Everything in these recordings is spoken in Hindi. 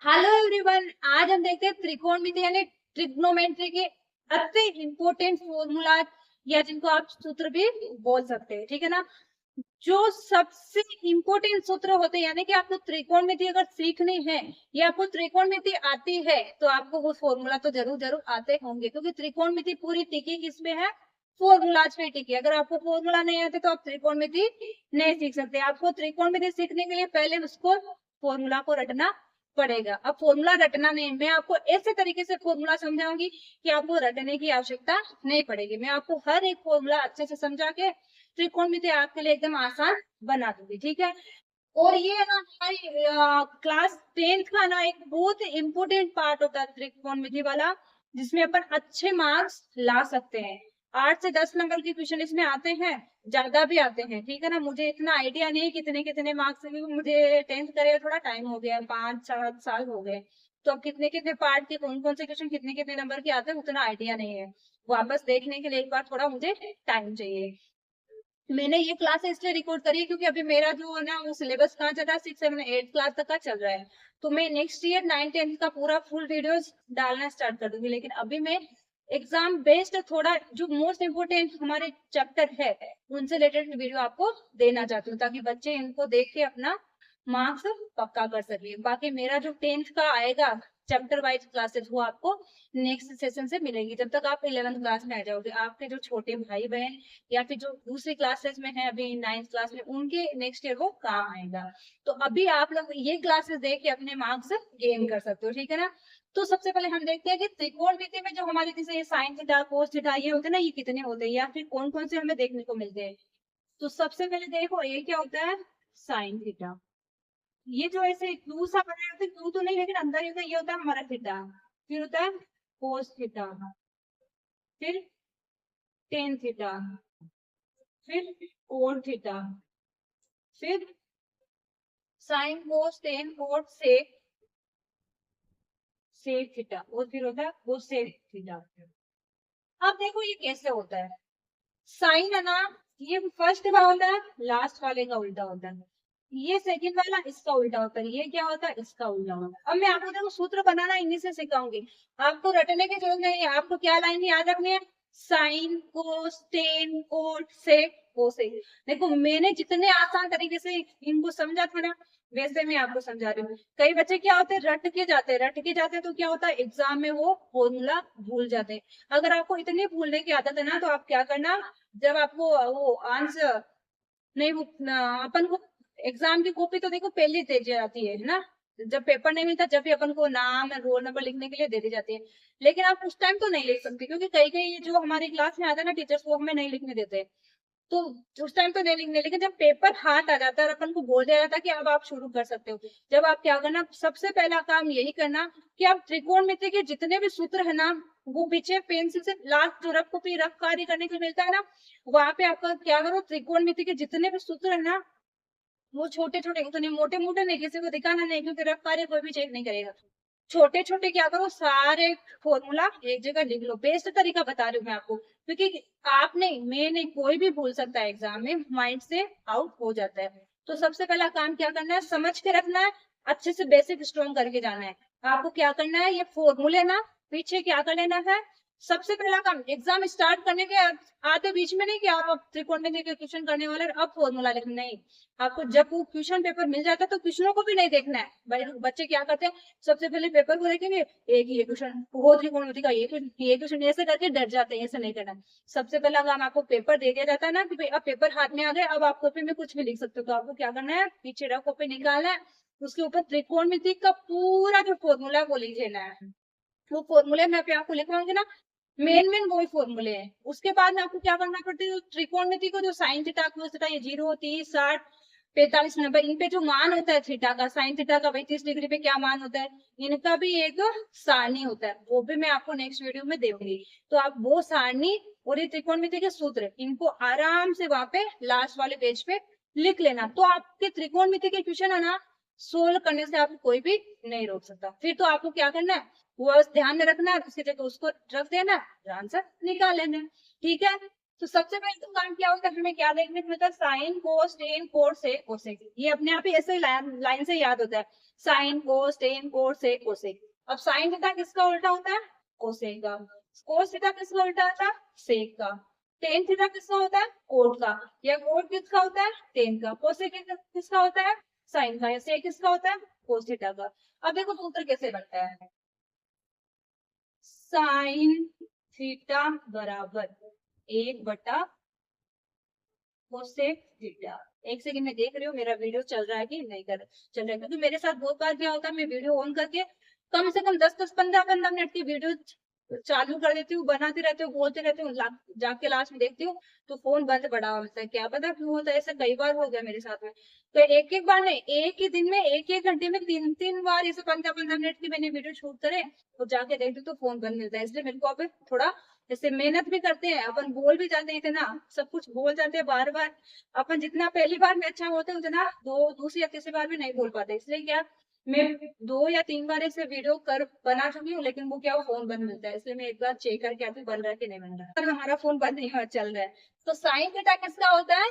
Hello everyone. आज हम देखते हैं त्रिकोणमिति यानी ट्रिग्नोमेट्री के अति इंपॉर्टेंट फॉर्मूला या जिनको आप सूत्र भी बोल सकते हैं। ठीक है ना। जो सबसे इंपॉर्टेंट सूत्र होते हैं यानी कि आपको त्रिकोणमिति अगर सीखनी है या आपको त्रिकोणमिति आती है तो आपको वो फॉर्मूला तो जरूर जरूर आते होंगे, क्योंकि त्रिकोणमिति पूरी टिकी किसमें है? फॉर्मूलाज पे टिकी। अगर आपको फॉर्मूला नहीं आते तो आप त्रिकोणमिति नहीं सीख सकते। आपको त्रिकोणमिति सीखने के लिए पहले उसको फॉर्मूला को रटना पड़ेगा। अब फॉर्मूला रटना नहीं, मैं आपको ऐसे तरीके से फॉर्मूला समझाऊंगी कि आपको रटने की आवश्यकता नहीं पड़ेगी। मैं आपको हर एक फॉर्मूला अच्छे से समझा के त्रिकोणमिति आपके लिए एकदम आसान बना दूंगी। ठीक है। और ये है ना हमारी क्लास 10th का ना एक बहुत इंपॉर्टेंट पार्ट होता है त्रिकोणमिति वाला, जिसमें अपन अच्छे मार्क्स ला सकते हैं। 8 से 10 नंबर के क्वेश्चन इसमें आते हैं, ज्यादा भी आते हैं। ठीक है ना। मुझे इतना आइडिया नहीं है कितने कितने मार्क्स, क्योंकि मुझे 10th करे थोड़ा टाइम हो गया, 5-7 साल हो गए। तो अब कितने कितने पार्ट के कौन कौन से क्वेश्चन कितने कितने नंबर के आते हैं उतना आइडिया नहीं है। वापस देखने के लिए एक बार थोड़ा मुझे टाइम चाहिए। मैंने ये क्लास इसलिए रिकॉर्ड करी है क्योंकि अभी मेरा जो है ना वो सिलेबस कहाँ चल रहा है, 6-7-8 क्लास तक का चल रहा है। तो मैं नेक्स्ट ईयर 9-10 का पूरा फुल वीडियोस डालना स्टार्ट कर दूंगी। लेकिन अभी मैं एग्जाम बेस्ड थोड़ा जो मोस्ट इम्पोर्टेंट हमारे चैप्टर है उनसे रिलेटेड वीडियो आपको देना चाहती हूँ, ताकि बच्चे इनको देख के अपना मार्क्स पक्का कर सके। बाकी मेरा जो 10th का आएगा चैप्टर वाइज क्लासेस वो आपको नेक्स्ट सेशन से मिलेगी। जब तक आप 11th क्लास में आ जाओगे, आपके जो छोटे भाई बहन या फिर जो दूसरी क्लासेस में है अभी 9th क्लास में, उनके नेक्स्ट ईयर वो काम आएगा। तो अभी आप लोग ये क्लासेस देख के अपने मार्क्स गेन कर सकते हो। ठीक है ना। तो सबसे पहले हम देखते हैं कि त्रिकोणमिति में जो हमारे जैसे साइन थीटा कोस थीटा ये होते हैं ना, ये कितने होते हैं या फिर कौन कौन से हमें देखने को मिलते हैं। तो सबसे पहले देखो ये क्या होता है, साइन थीटा। ये जो ऐसे क्यू सा बनाया होता है, क्यू तो नहीं लेकिन अंदर ही होता है, ये होता है हमारा थीटा। फिर होता है कोस थीटा, फिर टेन थीटा, फिर कोण थीटा, फिर sine cos tan cot sec theta, और फिर होता है कोसेक थीटा। अब देखो ये कैसे होता है। साइन है ना, ये फर्स्ट का होता है, लास्ट वाले का उल्टा होता है। ये सेकंड वाला इसका उल्टा होता है, ये क्या होता है, इसका उल्टा होता है। अब मैं आपको देखो सूत्र बनाना इन्हीं से सिखाऊंगी। आपको रटने की जरूरत नहीं है। आपको क्या लाइन याद रखनी है, sine cos tan cot sec cosec. देखो मैंने जितने आसान तरीके से इनको समझा था ना, वैसे मैं आपको समझा रही हूँ। कई बच्चे क्या होते हैं, रट के जाते हैं तो क्या होता है एग्जाम में वो फॉर्मूला भूल जाते हैं। अगर आपको इतनी भूलने की आदत है ना, तो आप क्या करना, जब आपको वो आंसर नहीं वो अपन को एग्जाम की कॉपी तो देखो पहले दे दी जाती है ना। जब पेपर नहीं मिलता जब भी अपन को नाम रोल नंबर लिखने के लिए दे दी जाती है। लेकिन आप उस टाइम तो नहीं लिख सकते, क्योंकि कई कई जो हमारी क्लास में आता है ना टीचर्स, वो हमें नहीं लिखने देते। तो उस टाइम तो नहीं लिखने, लेकिन जब पेपर हाथ आ जाता है और अपन को बोल दिया जाता है कि अब आप शुरू कर सकते हो, जब आप क्या करना, सबसे पहला काम यही करना कि आप त्रिकोणमिति के जितने भी सूत्र है ना, वो पीछे पेंसिल से लास्ट जो रफ कॉपी रफ कार्य करने को मिलता है ना, वहां पे आपका क्या करो, त्रिकोणमिति के जितने भी सूत्र है ना, वो छोटे छोटे, इतने मोटे मोटे नहीं, किसी को दिखाना नहीं, क्योंकि रफ कार्य कोई भी चेक नहीं करेगा। छोटे छोटे क्या करो, सारे फॉर्मूला एक जगह लिख लो। बेस्ट तरीका बता रही हूँ मैं आपको, क्योंकि आप नहीं, मैं नहीं, कोई भी भूल सकता है, एग्जाम में माइंड से आउट हो जाता है। तो सबसे पहला काम क्या करना है, समझ के रखना है, अच्छे से बेसिक स्ट्रॉन्ग करके जाना है। आपको क्या करना है, ये फॉर्मूले ना पीछे क्या कर लेना है। सबसे पहला काम एग्जाम स्टार्ट करने के आते बीच में नहीं कि आप त्रिकोणमिति के क्वेश्चन करने वाले अब फॉर्मूला लिखना, नहीं। आपको जब वो क्वेश्चन पेपर मिल जाता है तो क्वेश्चनों को भी नहीं देखना है। भाई बच्चे क्या करते हैं, सबसे पहले पेपर को देखेंगे, एक ये क्वेश्चन वो त्रिकोणमिति का, ये क्वेश्चन ऐसे करके डर जाते हैं, ऐसे नहीं करना। सबसे पहला काम, आपको पेपर दे दिया जाता है ना कि भाई अब पेपर हाथ में आ गए, अब आप कॉपी में कुछ भी लिख सकते हो, तो आपको क्या करना है, पीछे रफ कॉपी निकालना है, उसके ऊपर त्रिकोणमिति का पूरा जो फॉर्मूला है वो लिख लेना है। वो फॉर्मूले में आपको लिखवाऊंगी ना, मेन मेन वही फॉर्मूले हैं। उसके बाद में आपको क्या करना पड़ता है, त्रिकोणमिति को जो साइन थीटा कोस थीटा, ये 0 30 60 45 90, इन पे जो मान होता है थीटा का, साइन थीटा का 35 डिग्री पे क्या मान होता है, इनका भी एक सारणी होता है, वो भी मैं आपको नेक्स्ट वीडियो में दूंगी। तो आप वो सारणी और ये त्रिकोणमिति के सूत्र, इनको आराम से वहां पे लास्ट वाले पेज पे लिख लेना। तो आपके त्रिकोणमिति के क्वेश्चन है ना, सोल्व करने से आपको कोई भी नहीं रोक सकता। फिर तो आपको क्या करना है, वो बस ध्यान में रखना है, उसकी जगह उसको रख देना, आंसर निकाल लेना। ठीक है। तो सबसे पहले तो काम क्या होता है, हमें क्या देखने को मिलता है, sine cos tan cot sec cosec, ये अपने आप ही ऐसे लाइन से याद होता है। साइन कोस टेन कोस सेक कोसेक। अब साइन थीटा किसका उल्टा होता है? कोसेक का। कोस थीटा किसका उल्टा होता है? सेक का। टेन थीटा किसका होता है? कोट का। या कोट किसका होता है? टेन का। कोसेक किसका होता है? साइन का। या सेक किसका होता है? कोस थीटा का। अब देखो सूत्र कैसे बनता है। साइन थीटा बराबर 1/, कोसेक थीटा। एक सेकंड में देख रही हूँ मेरा वीडियो चल रहा है कि नहीं चल रहा है, क्योंकि मेरे साथ बहुत बार क्या होता है, मैं वीडियो ऑन करके कम से कम 10-10 15-15 मिनट की वीडियो चालू कर देती हूँ, बनाती रहती हूँ, बोलती रहती हूँ, जाके लास्ट में देखती हूँ तो फोन बंद पड़ा होता है। क्या पता क्यों होता है, ऐसा कई बार हो गया मेरे साथ में। तो एक एक बार नहीं, एक ही दिन में एक एक घंटे में 3-3 बार ऐसे 15-15 मिनट की मैंने वीडियो शूट करे तो जाके देखती हूँ तो फोन बंद मिलता है। इसलिए मेरे को अब थोड़ा जैसे मेहनत भी करते हैं अपन, बोल भी जाते हैं इतना, सब कुछ बोल जाते हैं बार बार अपन, जितना पहली बार में अच्छा होता है उतना दूसरी या तीसरी बार में नहीं बोल पाते। इसलिए क्या, मैं 2 या 3 बार ऐसे वीडियो कर बना चुकी हूँ, लेकिन वो क्या, वो फोन बंद मिलता है। इसलिए मैं एक बार चेक करके आती हूँ बन रहा है कि नहीं बन रहा है। पर हमारा फोन बंद नहीं हुआ, चल रहा है। तो साइन थीटा किसका होता है?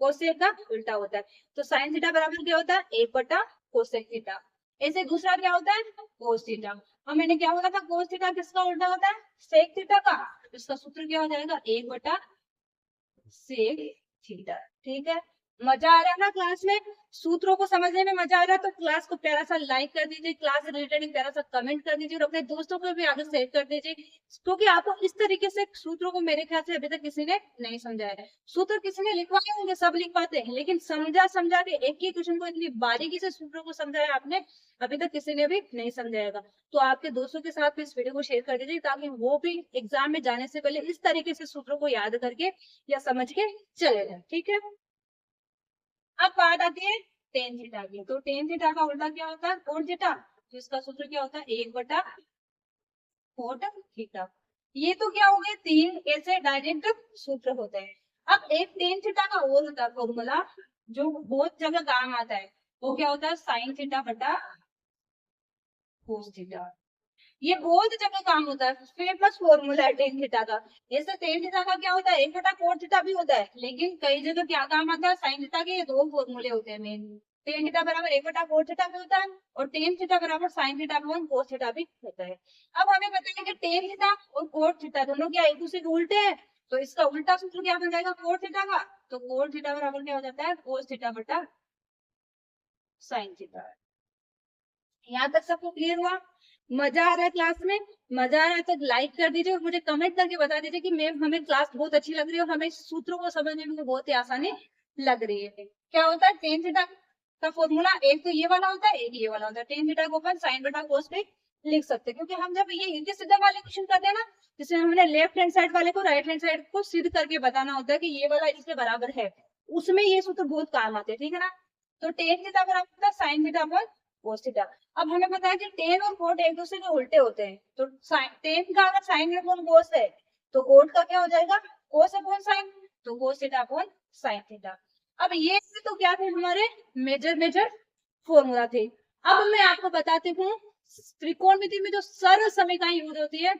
कोसेक का उल्टा होता है। तो साइन थीटा बराबर क्या होता है? 1/, कोसेक थीटा। ऐसे दूसरा क्या होता है? Cos theta. और मैंने क्या बोला था, कोस थीटा किसका उल्टा होता है? सेक थीटा का। इसका सूत्र क्या हो जाएगा? 1/, सेक थीटा। ठीक है, मजा आ रहा है ना क्लास में? सूत्रों को समझने में मजा आ रहा है तो क्लास को प्यारा सा लाइक कर दीजिए, क्लास रिलेटेड प्यारा सा कमेंट कर दीजिए और अपने दोस्तों को भी आगे शेयर कर दीजिए, क्योंकि आपको इस तरीके से सूत्रों को मेरे ख्याल से अभी तक किसी ने नहीं समझाया है। सूत्र किसी ने लिखवाए होंगे, सब लिख पाते हैं, लेकिन समझा के एक ही क्वेश्चन को इतनी बारीकी से सूत्रों को समझाया आपने, अभी तक किसी ने भी नहीं समझाएगा। तो आपके दोस्तों के साथ भी इस वीडियो को शेयर कर दीजिए ताकि वो भी एग्जाम में जाने से पहले इस तरीके से सूत्रों को याद करके या समझ के चले जाए। ठीक है, अब बात आती है टेन थीटा की। तो टेन थीटा का उल्टा क्या होता है? Cot theta. जिसका सूत्र क्या होता है? 1/, कोट थीटा। ये तो क्या हो गए, 3 ऐसे डायरेक्ट सूत्र होते हैं। अब एक टेन थीटा का और होता है फॉर्मूला जो बहुत जगह काम आता है, वो क्या होता है? साइन थीटा बटा कोस थीटा। ये बहुत जगह काम होता है, फेमस फॉर्मूला है टेन थीटा का। जैसे टेन थीटा का क्या होता है? 1/, कोट थीटा भी होता है, लेकिन कई जगह क्या काम आता है? साइन थीटा के ये 2 फॉर्मूले होते हैं मेन। टेन थीटा बराबर 1/, कोट थीटा भी होता है और टेन थीटा बराबर sine theta upon cos theta भी होता है। अब हमें बताएं कि टेन थीटा और कोट थीटा दोनों क्या एक दूसरे के उल्टे हैं, तो इसका उल्टा सूत्र क्या बन जाएगा कोट थीटा का? तो कोट थीटा बराबर क्या हो जाता है? कोस थीटा बटा साइन थीटा। यहाँ तक सबको क्लियर हुआ? मजा आ रहा है क्लास में? मजा आ रहा है तो लाइक कर दीजिए और मुझे कमेंट करके बता दीजिए कि मैम हमें क्लास बहुत अच्छी लग रही है और हमें सूत्रों को समझने में बहुत ही आसानी लग रही है। क्या होता है टेन थीटा का फॉर्मूला? एक तो ये वाला होता है, एक ये वाला होता है। टेन थीटा को अपन साइन बटा कोस पे लिख सकते हैं, क्योंकि हम जब ये इनके सीधा वाले क्वेश्चन करते हैं ना, जिसमें हमने लेफ्ट हैंड साइड वाले को राइट हैंड साइड को सिद्ध करके बताना होता है कि ये वाला इसके बराबर है, उसमें ये सूत्र बहुत काम आते हैं। ठीक है ना? तो टेन थीटा बराबर होता है साइन थीटा पर कोस थीटा। अब हमें पता है कि टेन और कोट एक दूसरे के उल्टे होते हैं, तो टेन का अगर साइन अपॉन कोस है तो कोट का क्या हो जाएगा? कोस अपॉन साइन, तो cos theta upon sine theta. अब ये तो क्या थे हमारे मेजर फॉर्मूला थे। अब मैं आपको बताती हूँ त्रिकोणमिति में जो सरल समीकरण यूज होती है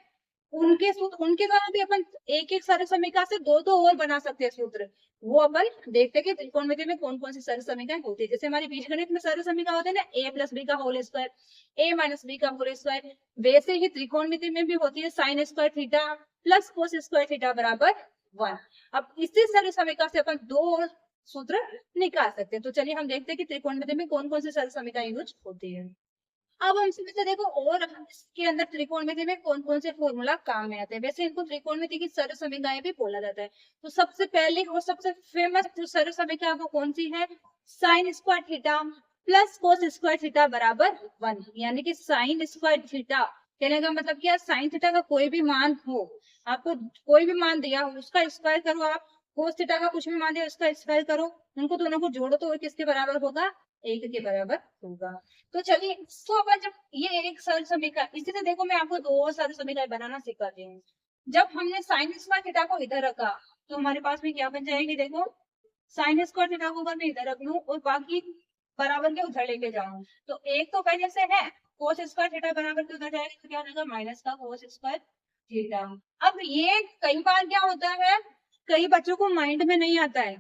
उनके सूत्र, उनके द्वारा भी अपन एक एक सरल समीकरण से दो और बना सकते हैं सूत्र। वो अपन देखते हैं कि त्रिकोणमिति में कौन कौन सी सरल समीकरण होती है। जैसे हमारी बीजगणित में सरल समीकरण होते हैं ना, a प्लस बी का whole square, a minus B का होल स्क्वायर, वैसे ही त्रिकोणमिति में भी होती है sine square theta plus cos square theta बराबर 1। अब इसी सरल समीकरण से अपन 2 और सूत्र निकाल सकते हैं। तो चलिए हम देखते हैं कि त्रिकोणमिति में कौन कौन सी सरल समीकरण यूज होती है। अब हम इसमें से देखो और इसके अंदर त्रिकोणमिति में कौन कौन से फॉर्मूला काम में आते हैं। वैसे इनको त्रिकोणमिति की सरल समीकरण भी बोला जाता है। तो सबसे पहले और सबसे फेमस जो सरल समीकरण वो कौन सी है? Sine square theta plus cos square theta बराबर 1। यानी कि साइन स्क्वायर थीटा कहने का मतलब क्या? साइन थीटा का कोई भी मान हो, आपको कोई भी मान दिया हो उसका स्क्वायर करो, आप कोस थीटा का कुछ भी मान दिया उसका स्क्वायर करो, उनको दोनों को जोड़ो तो किसके बराबर होगा? 1 के बराबर होगा। तो चलिए इसको अपन जब ये एक सरल समीकरण, इसी से देखो मैं आपको 2 और सरल समीकरण बनाना सिखाती हूँ। जब हमने साइन स्क्वायर थीटा को इधर रखा तो हमारे पास में क्या बन जाएगी? देखो साइन स्क्वायर थीटा को अगर मैं इधर रख लूं और बाकी बराबर के उधर लेके जाऊं तो एक तो पहले से है कोस स्क्वायर थीटा बराबर के उधर जाएगा तो क्या हो जाएगा? माइनस का कोस स्क्वायर थीटा। अब ये कई बार क्या होता है, कई बच्चों को माइंड में नहीं आता है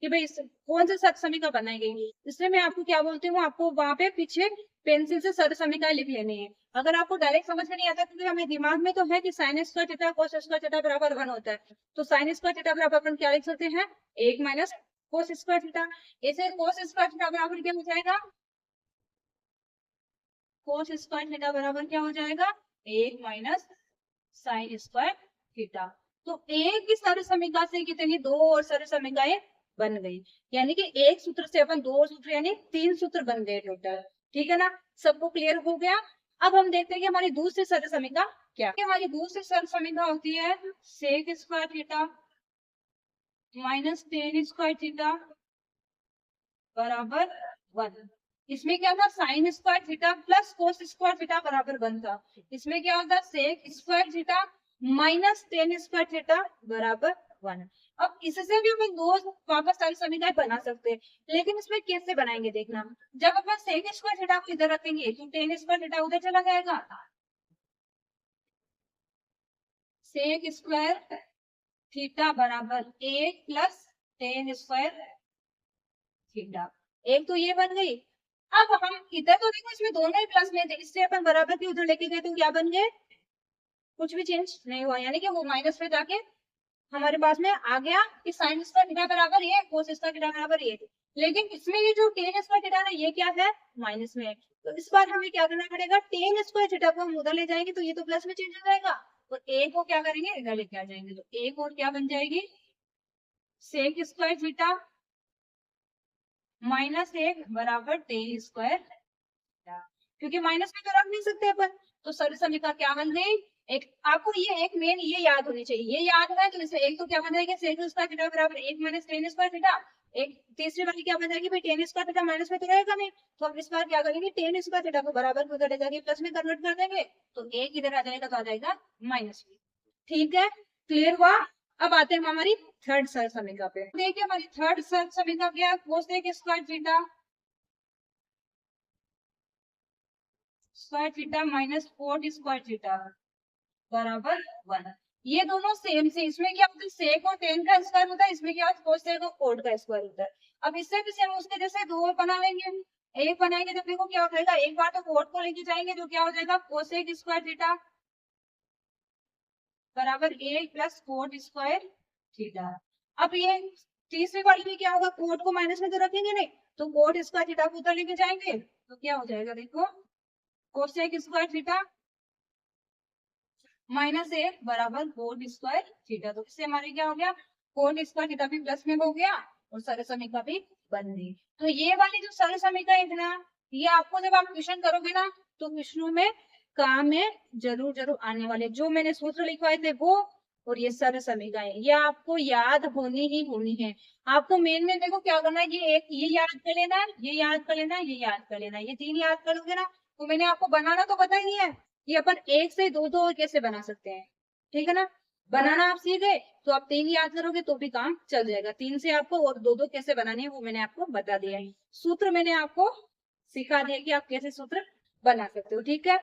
कि भाई कौन से समीकरण बनाएंगे, इसलिए मैं आपको क्या बोलती हूँ, आपको वहां पे पीछे पेंसिल से सर्व समीकरण लिख लेनी है। अगर आपको डायरेक्ट समझ में नहीं आता, क्योंकि हमें दिमाग में तो है कि sign square theta cos square theta बराबर 1 होता है, तो साइन स्क्वायर थीटा बराबर अपन क्या लिख सकते हैं, 1 माइनस कोस स्क्वायर थीटा। इसे कोस स्क्वायर थीटा बराबर क्या हो जाएगा, कोस स्क्वायर थीटा बराबर क्या हो जाएगा, 1 माइनस साइन स्क्वायर थीटा। तो एक ही सर्व समीकरण से कितनी, 2 और सर्व समीकरणे बन गई, यानी कि एक सूत्र से अपन 2 सूत्र यानी 3 सूत्र बन गए टोटल। ठीक है ना, सबको क्लियर हो गया। अब हम देखते हैं कि हमारी दूसरी सर्व समीकरण क्या है। हमारी दूसरी सर्व समीकरण होती है sec square theta minus tan square theta बराबर 1। इसमें क्या था, sine square theta plus cos square theta बराबर 1 था। इसमें क्या होता है, sec square theta minus tan square theta बराबर 1। अब इससे भी हम दो वापस सारी समीकरण बना सकते हैं, लेकिन इसमें कैसे बनाएंगे देखना। जब अपन सेक स्क्वायर थीटा को इधर रखेंगे तो टेन स्क्वायर थीटा उधर चला जाएगा, सेक स्क्वायर थीटा बराबर 1 प्लस टेन स्क्वायर थीटा। एक तो ये बन गई। अब हम इधर तो देखो इसमें दोनों ही प्लस में थे, इससे अपन बराबर की उधर लेके गए तो क्या बन गए, कुछ भी चेंज नहीं हुआ, यानी कि वो माइनस में जाके हमारे पास में आ गया कि साइन स्क्वायर थीटा बराबर ये, कोस स्क्वायर थीटा बराबर ये। लेकिन इसमें ये जो टेन स्क्वायर थीटा है ये क्या है, माइनस में है। तो इस बार हमें क्या करना पड़ेगा, टेन स्क्वायर थीटा को हम उधर ले जाएंगे तो ये तो प्लस में चेंज हो जाएगा, और एक को क्या करेंगे इधर लेके आ जाएंगे, तो एक और क्या बन जाएगी, सेक स्क्वायर थीटा माइनस 1 बराबर टेन स्क्वायर, क्योंकि माइनस में तो रख नहीं सकते अपन, तो सर्व समीकरण क्या बन गई, एक आपको ये एक मेन ये याद होनी चाहिए, ये याद है तो इससे एक तो क्या बन जाएगा, सेक स्क्वायर थीटा बराबर 1 माइनस टेन स्क्वायर थीटा। एक तीसरी वाली क्या बन जाएगी भाई, टेन स्क्वायर थीटा माइनस में तो रहेगा नहीं, तो हम इस बार क्या करेंगे, टेन स्क्वायर थीटा को बराबर को उधर ले जाके प्लस में कन्वर्ट कर देंगे, तो एक इधर आ जाएगा तो आ जाएगा माइनस में। ठीक है, क्लियर हुआ। अब आते हैं हमारी थर्ड सर्व समीकरण पे। देखिए हमारी थर्ड सर्व समीकरण क्या है, cosec square theta square theta minus cot square theta बराबर 1। ये दोनों सेम से, इसमें क्या होता है, सेक और टेन का स्क्वायर होता है, इसमें क्या होता है, कोसेक और कोट का स्क्वायर होता है। अब इससे भी सेम उसके जैसे दो बना लेंगे, एक बनाएंगे तो देखो क्या हो जाएगा, एक बार तो कोट को लेके जाएंगे जो क्या हो जाएगा, कोसेक स्क्वायर थीटा बराबर 1 प्लस कोट स्क्वायर थीटा। अब ये तीसरी वाली में क्या होगा, कोट को माइनस में तो रखेंगे नहीं, तो कोट स्क्वायर थीटा को उधर लेके जाएंगे तो क्या हो जाएगा, देखो कोसेक स्क्वायर थीटा माइनस 1 बराबर कोट स्क्वायर थीटा। तो इससे हमारे क्या हो गया, कोट स्क्वायर थीटा भी प्लस में हो गया और सरल समीकरण भी बन गई। तो ये वाली जो सरल समीकरण है ना, ये आपको जब आप क्वेश्चन करोगे ना तो क्वेश्चनों में काम में जरूर जरूर आने वाले, जो मैंने सूत्र लिखवाए थे वो और ये सरल समीकरण ये आपको याद होनी ही होनी है। आपको मेन में देखो क्या करना है, ये एक ये याद कर लेना, ये याद कर लेना, ये याद कर लेना, ये तीन याद करोगे ना तो मैंने आपको बनाना तो पता ही है, ये अपन एक से दो दो और कैसे बना सकते हैं। ठीक है ना, बनाना आप सीख गए तो आप तीन याद करोगे तो भी काम चल जाएगा, तीन से आपको और दो दो कैसे बनाने हैं वो मैंने आपको बता दिया है, सूत्र मैंने आपको सिखा दिया कि आप कैसे सूत्र बना सकते हो। ठीक है,